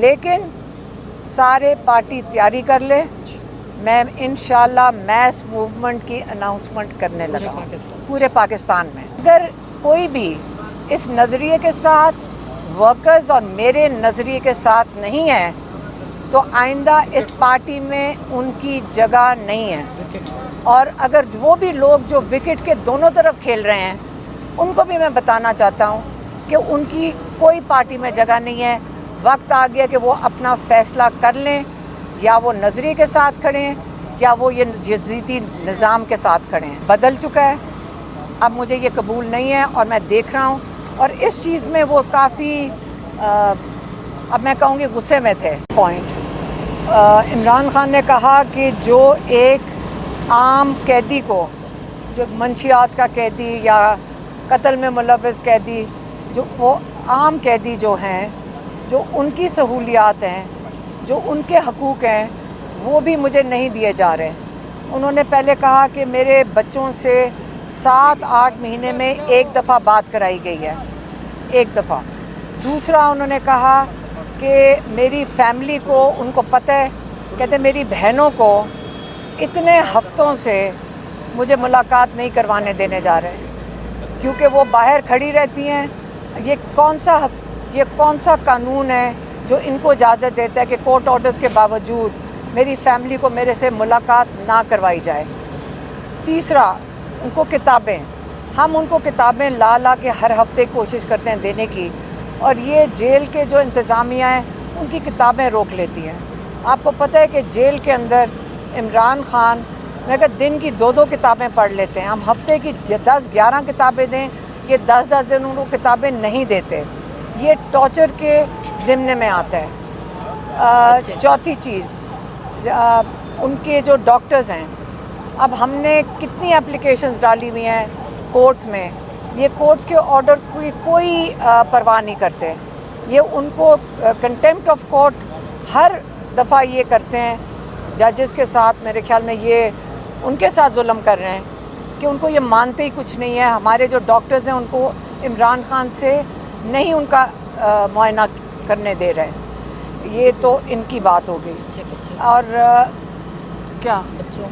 लेकिन सारे पार्टी तैयारी कर ले, मैं इंशाल्लाह मैस मूवमेंट की अनाउंसमेंट करने लगा पूरे पाकिस्तान में। अगर कोई भी इस नज़रिए के साथ, वर्कर्स और मेरे नज़रिए के साथ नहीं है, तो आइंदा इस पार्टी में उनकी जगह नहीं है। और अगर वो भी लोग जो विकेट के दोनों तरफ खेल रहे हैं, उनको भी मैं बताना चाहता हूँ कि उनकी कोई पार्टी में जगह नहीं है। वक्त आ गया कि वो अपना फैसला कर लें, या वो नज़रिए के साथ खड़े हैं या वो ये यजीदी निज़ाम के साथ खड़े हैं। बदल चुका है, अब मुझे ये कबूल नहीं है और मैं देख रहा हूँ। और इस चीज़ में वो काफ़ी अब मैं कहूँगी गुस्से में थे। पॉइंट इमरान खान ने कहा कि जो एक आम कैदी को, जो मंशियात का कैदी या कत्ल में मुलव्वस कैदी, जो वो आम कैदी जो हैं, जो उनकी सहूलियात हैं, जो उनके हकूक़ हैं, वो भी मुझे नहीं दिए जा रहे। उन्होंने पहले कहा कि मेरे बच्चों से 7-8 महीने में एक दफ़ा बात कराई गई है, एक दफ़ा। दूसरा उन्होंने कहा कि मेरी फैमिली को, उनको पता है, कहते मेरी बहनों को इतने हफ्तों से मुझे मुलाकात नहीं करवाने देने जा रहे क्योंकि वो बाहर खड़ी रहती हैं। ये कौन सा कानून है जो इनको इजाज़त देता है कि कोर्ट ऑर्डर्स के बावजूद मेरी फैमिली को मेरे से मुलाकात ना करवाई जाए। तीसरा, उनको किताबें, हम उनको किताबें ला के हर हफ्ते कोशिश करते हैं देने की, और ये जेल के जो इंतज़ामिया हैं उनकी किताबें रोक लेती हैं। आपको पता है कि जेल के अंदर इमरान खान मैं कहता दिन की 2-2 किताबें पढ़ लेते हैं। हम हफ्ते की 10-11 किताबें दें, ये 10-10 दिन उनको किताबें नहीं देते। ये टॉर्चर के ज़िम्मे में आता है। चौथी चीज़, उनके जो डॉक्टर्स हैं, अब हमने कितनी एप्लीकेशंस डाली हुई हैं कोर्ट्स में, ये कोर्ट्स के ऑर्डर की कोई परवाह नहीं करते। ये उनको कंटेम्प्ट ऑफ कोर्ट हर दफ़ा ये करते हैं जजेस के साथ। मेरे ख्याल में ये उनके साथ जुल्म कर रहे हैं कि उनको ये मानते ही कुछ नहीं है। हमारे जो डॉक्टर्स हैं उनको इमरान खान से नहीं उनका मुआयना करने दे रहे हैं। ये तो इनकी बात हो गई। और क्या बच्चों